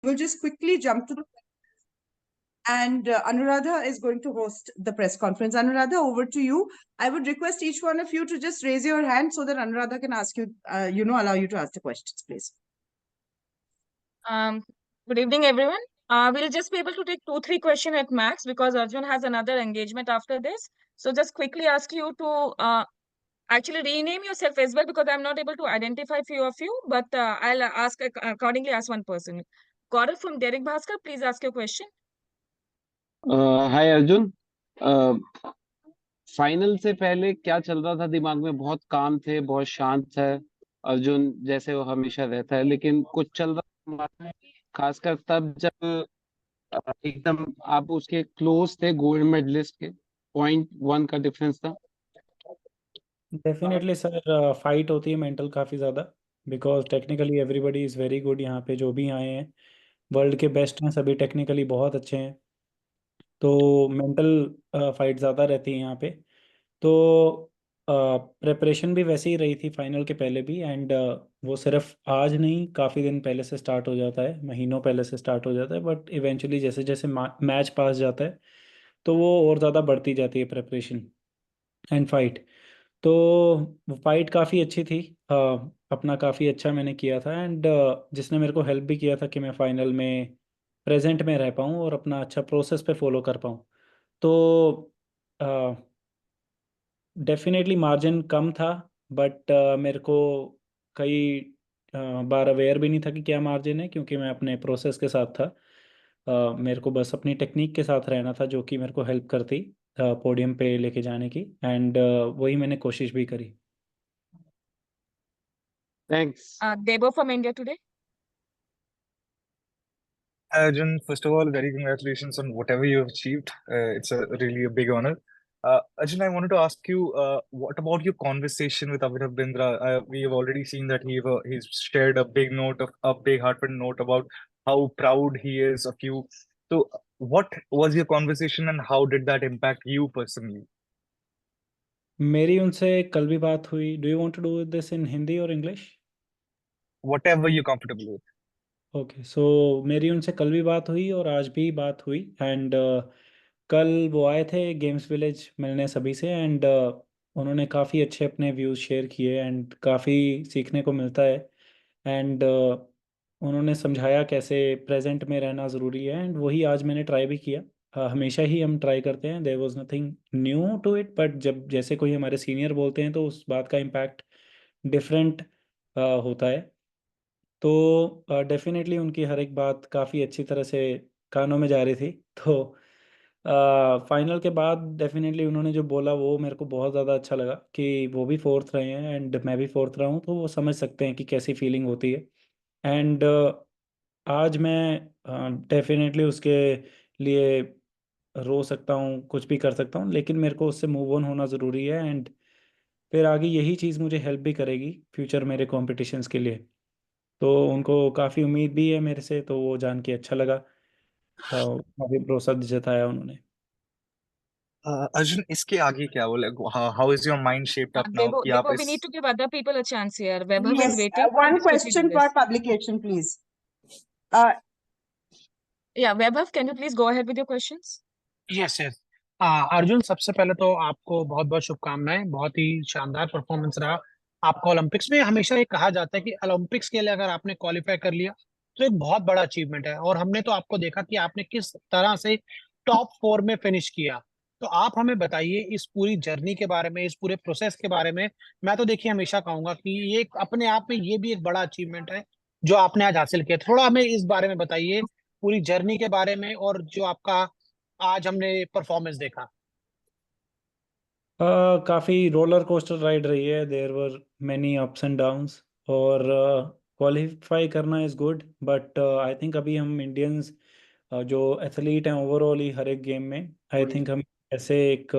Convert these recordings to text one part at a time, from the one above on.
We'll just quickly jump to the and Anuradha is going to host the press conference. Anuradha, over to you. I would request each one of you to just raise your hand so that Anuradha can ask you, allow you to ask the questions, please. Good evening, everyone. We'll just be able to take 2-3 questions at max because Arjun has another engagement after this. So just quickly ask you to actually rename yourself as well because I'm not able to identify few of you, but I'll ask accordingly as one person. Gaurav from Derek Bhaskar, please ask your question. Hi Arjun. Final से पहले क्या चल रहा था दिमाग में? बहुत काम थे, बहुत शांत है अर्जुन, जैसे वो हमेशा रहता है, लेकिन कुछ चल रहा था दिमाग में, खासकर तब जब एकदम आप उसके क्लोज थे गोल्ड मेडलिस्ट के, 0.1 का डिफरेंस था। डेफिनेटली सर, फाइट होती है मेंटल काफ़ी ज़्यादा, because technically everybody is very good. यहाँ पे जो भी आए हैं वर्ल्ड के बेस्ट हैं, सभी टेक्निकली बहुत अच्छे हैं, तो मेंटल फाइट ज़्यादा रहती है यहाँ पे। तो प्रेपरेशन भी वैसे ही रही थी फाइनल के पहले भी, एंड वो सिर्फ आज नहीं काफ़ी दिन पहले से स्टार्ट हो जाता है, महीनों पहले से स्टार्ट हो जाता है, बट इवेंचुअली जैसे जैसे मैच पास जाता है तो वो और ज़्यादा बढ़ती जाती है प्रेपरेशन एंड फाइट। तो फाइट काफ़ी अच्छी थी, अपना काफ़ी अच्छा मैंने किया था, एंड जिसने मेरे को हेल्प भी किया था कि मैं फाइनल में प्रेजेंट में रह पाऊँ और अपना अच्छा प्रोसेस पे फॉलो कर पाऊँ। तो डेफिनेटली मार्जिन कम था, बट मेरे को कई बार अवेयर भी नहीं था कि क्या मार्जिन है, क्योंकि मैं अपने प्रोसेस के साथ था। मेरे को बस अपनी टेक्निक के साथ रहना था जो कि मेरे को हेल्प करती पोडियम पे लेके जाने की, एंड वही मैंने कोशिश भी करी। Thanks. Debo from India Today. Arjun, first of all, very congratulations on whatever you have achieved. It's really a big honor. Arjun, I wanted to ask you, what about your conversation with Abhinav Bindra? We have already seen that he's shared a big heartfelt note about how proud he is of you. So, what was your conversation and how did that impact you personally? मेरी उनसे कल भी बात हुई। Do you want to do this in Hindi और English? Whatever you're comfortable with. Okay, so मेरी उनसे कल भी बात हुई और आज भी बात हुई, एंड कल वो आए थे गेम्स विलेज मिलने सभी से, एंड उन्होंने काफ़ी अच्छे अपने व्यूज़ शेयर किए, एंड काफ़ी सीखने को मिलता है, एंड उन्होंने समझाया कैसे प्रेजेंट में रहना ज़रूरी है, एंड वही आज मैंने ट्राई भी किया। हमेशा ही हम ट्राई करते हैं, there was nothing new to it, but जब जैसे कोई हमारे सीनियर बोलते हैं तो उस बात का इम्पैक्ट डिफरेंट होता है। तो डेफिनेटली उनकी हर एक बात काफ़ी अच्छी तरह से कानों में जा रही थी। तो फाइनल के बाद डेफिनेटली उन्होंने जो बोला वो मेरे को बहुत ज़्यादा अच्छा लगा कि वो भी फोर्थ रहे हैं एंड मैं भी फोर्थ रहा हूँ, तो वो समझ सकते हैं कि कैसी फीलिंग होती है। एंड आज मैं डेफिनेटली उसके लिए रो सकता हूँ, कुछ भी कर सकता हूँ, लेकिन मेरे को उससे मूव ऑन होना ज़रूरी है, एंड फिर आगे यही चीज़ मुझे हेल्प भी करेगी फ्यूचर मेरे कॉम्पिटिशन्स के लिए। तो उनको काफ़ी उम्मीद भी है मेरे से, तो वो जान के अच्छा लगा, काफ़ी भरोसा जताया उन्होंने। Arjun, इसके आगे क्या बोले? How is your mind shaped up now? कि आप Debo, we इस need to give other people a chance here. Vaibhav Yes, is waiting. one Please proceed question with per this. publication, please. Uh, Yeah, Vaibhav, can you please go ahead with your questions? Yes yes. Arjun, सबसे पहले तो आपको बहुत बहुत शुभकामनाएं। बहुत ही शानदार performance रहा आपका ओलंपिक्स में। हमेशा ये कहा जाता है कि ओलंपिक्स के लिए अगर आपने क्वालिफाई कर लिया तो एक बहुत बड़ा अचीवमेंट है, और हमने तो आपको देखा कि आपने किस तरह से टॉप 4 में फिनिश किया। तो आप हमें बताइए इस पूरी जर्नी के बारे में, इस पूरे प्रोसेस के बारे में। मैं तो देखिए हमेशा कहूंगा कि ये अपने आप में ये भी एक बड़ा अचीवमेंट है जो आपने आज हासिल किया। थोड़ा हमें इस बारे में बताइए, पूरी जर्नी के बारे में, और जो आपका आज हमने परफॉर्मेंस देखा। काफ़ी रोलर कोस्टर राइड रही है, there were many ups and downs, और क्वालिफाई करना is good, but I think अभी हम इंडियंस जो एथलीट हैं ओवरऑल ही हर एक गेम में, आई थिंक हम ऐसे एक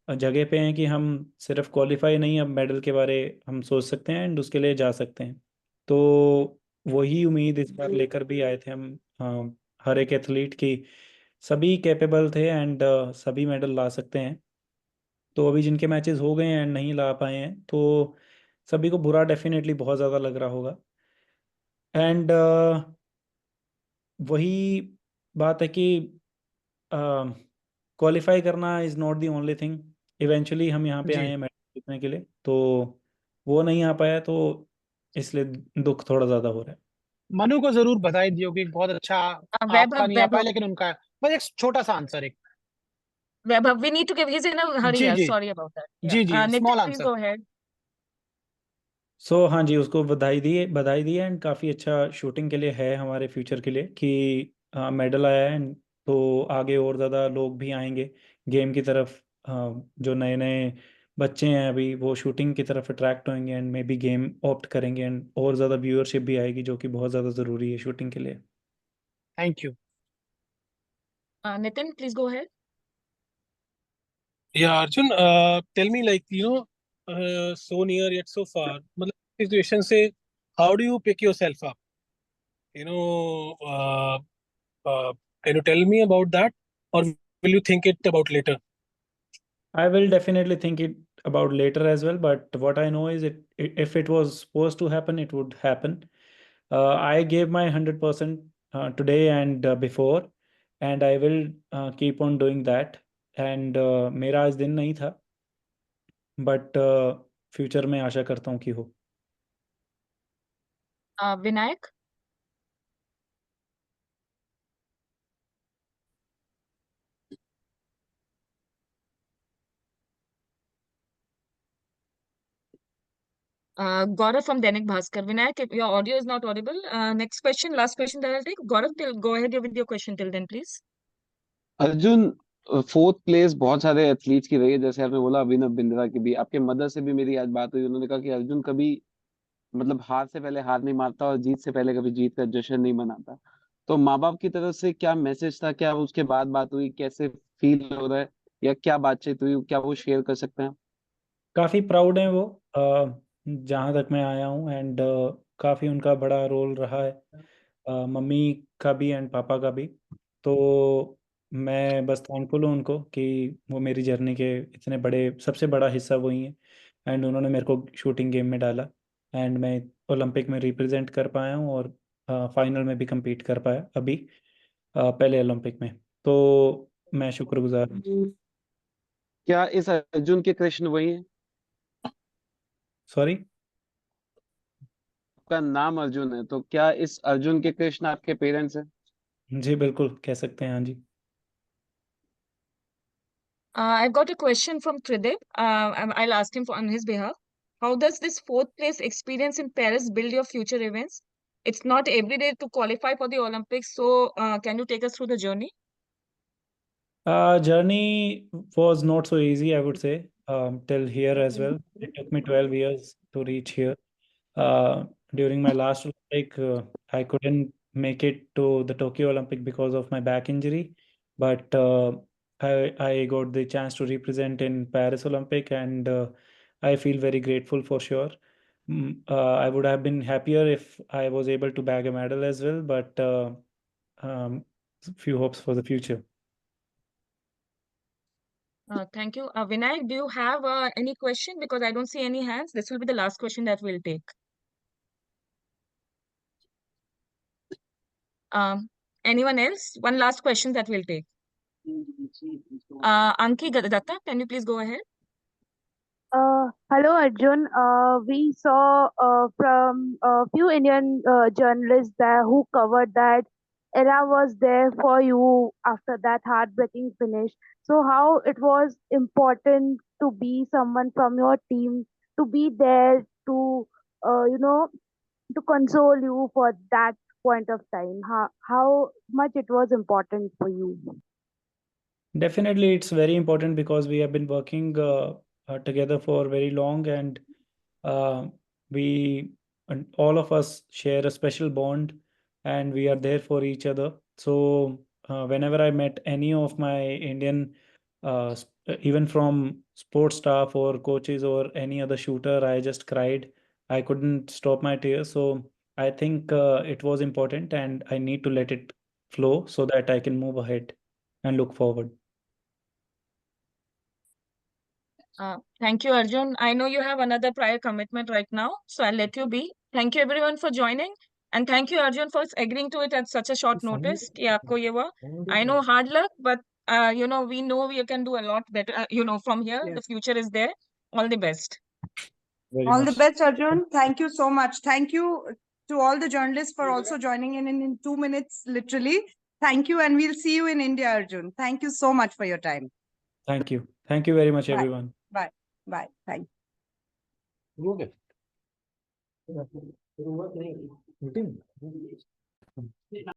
जगह पे हैं कि हम सिर्फ क्वालिफाई नहीं, अब मेडल के बारे हम सोच सकते हैं एंड उसके लिए जा सकते हैं। तो वही उम्मीद इस बार लेकर भी आए थे हम, हर एक एथलीट की सभी कैपेबल थे एंड सभी मेडल ला सकते हैं। तो अभी जिनके मैचेस हो गए हैं एंड नहीं ला पाए हैं, तो सभी को बुरा डेफिनेटली बहुत ज़्यादा लग रहा होगा, एंड वही बात है कि क्वालिफाई करना is not the only thing. Eventually हम यहाँ पे आए जी हैं मेडल जीतने के लिए, तो वो नहीं आ पाया, तो इसलिए दुख थोड़ा ज़्यादा हो रहा है। मनु को जरूर बधाई दियो कि बहुत अच्छा, आपका वैभव, नहीं आ पाया वैभव, लेकिन उनका है। बस एक छोटा सा आंसर, एक Vaibhav, we need to give, he's in a hurry, जी yeah, जी sorry about that. Yeah. जी जी, Nitin, small please answer. go ahead. So हाँ जी, उसको बधाई दी एंड काफ़ी अच्छा शूटिंग के लिए है हमारे फ्यूचर के लिए कि मेडल आया है। and तो आगे और ज़्यादा लोग भी आएंगे गेम की तरफ। जो नए नए बच्चे हैं अभी, वो शूटिंग की तरफ अट्रैक्ट होंगे and may be game opt करेंगे, एंड और ज़्यादा व्यूअरशिप भी आएगी, जो कि बहुत ज़्यादा ज़रूरी है शूटिंग के लिए। Thank you. Nitin, please go ahead. Yeah, Arjun, tell me, like, so near yet so far. मतलब situation से, how do you pick yourself up? You know, can you tell me about that, or will you think it about later? I will definitely think it about later as well, but what I know is if it was supposed to happen, it would happen. I gave my 100% today and before, and I will keep on doing that. And मेरा आज दिन नहीं था, but future में आशा करता हूँ कि हो। Vinayak? Gaurav from Dainik Bhaskar. Vinayak, if your audio is not audible, next question, last question that I'll take. Gaurav, go ahead with your question till then, please. Arjun, fourth place बहुत सारे athletes की रही है, जैसे आपने बोला अभिनव बिंद्रा की भी। आपके मदर से भी मेरी आज बात हुई, उन्होंने कहा कि अर्जुन कभी मतलब हार से पहले हार नहीं मानता और जीत से पहले कभी जीत का जश्न नहीं मनाता। तो माँ बाप की तरफ से क्या मैसेज था, क्या उसके बाद बात हुई, कैसे फील हो रहा है, या क्या बातचीत हुई, क्या वो शेयर कर सकते हैं? काफ़ी प्राउड हैं वो जहाँ तक मैं आया हूँ, एंड काफ़ी उनका बड़ा रोल रहा है, मम्मी का भी एंड पापा का भी। तो मैं बस थैंकफुल हूँ उनको कि वो मेरी जर्नी के इतने बड़े, सबसे बड़ा हिस्सा वही है, एंड उन्होंने मेरे को शूटिंग गेम में डाला, एंड मैं ओलंपिक में रिप्रेजेंट कर पाया हूँ, और फाइनल में भी compete कर पाया अभी पहले ओलंपिक में। तो मैं शुक्रगुजार हूँ। क्या इस अर्जुन के कृष्ण वही है? सॉरी। आपका नाम अर्जुन है, तो क्या इस अर्जुन के कृष्ण आपके पेरेंट्स हैं? जी बिल्कुल कह सकते हैं, हाँ जी। I've got a question from Tridib. I'll ask him on his behalf. How does this fourth place experience in Paris build your future events? It's not every day to qualify for the Olympics, so can you take us through the journey? Journey was not so easy, I would say, till here as well. It took me 12 years to reach here. During my last Olympic, I couldn't make it to the Tokyo Olympic because of my back injury, but I got the chance to represent in Paris Olympic, and I feel very grateful for sure. I would have been happier if I was able to bag a medal as well, but um, few hopes for the future. Thank you. Vinayak, do you have any question? Because I don't see any hands. This will be the last question that we'll take. Anyone else? One last question that we'll take. Anki Datta, can you please go ahead? Hello, Arjun. We saw from a few Indian journalists there who covered that era was there for you after that heartbreaking finish. So, how it was important to be someone from your team, to be there to, you know, to console you for that point of time. How much it was important for you? Definitely, it's very important because we have been working together for very long, and uh, all of us share a special bond, and we are there for each other. So, whenever I met any of my Indian, even from sports staff or coaches or any other shooter, I just cried. I couldn't stop my tears. So, I think it was important, and I need to let it flow so that I can move ahead and look forward. Thank you, Arjun. I know you have another prior commitment right now, so I'll let you be. Thank you, everyone, for joining. And thank you, Arjun, for agreeing to it at such a short notice. कि आपको ये हुआ. I know hard luck, but you know, we know we can do a lot better. You know, from here, the Yes. future is there. All the best. Very All the much. best, Arjun. Thank you so much. Thank you to all the journalists for also joining in 2 minutes, literally. Thank you, and we'll see you in India, Arjun. Thank you so much for your time. Thank you. Thank you very much, Bye. everyone. Bye. Bye. Thank you.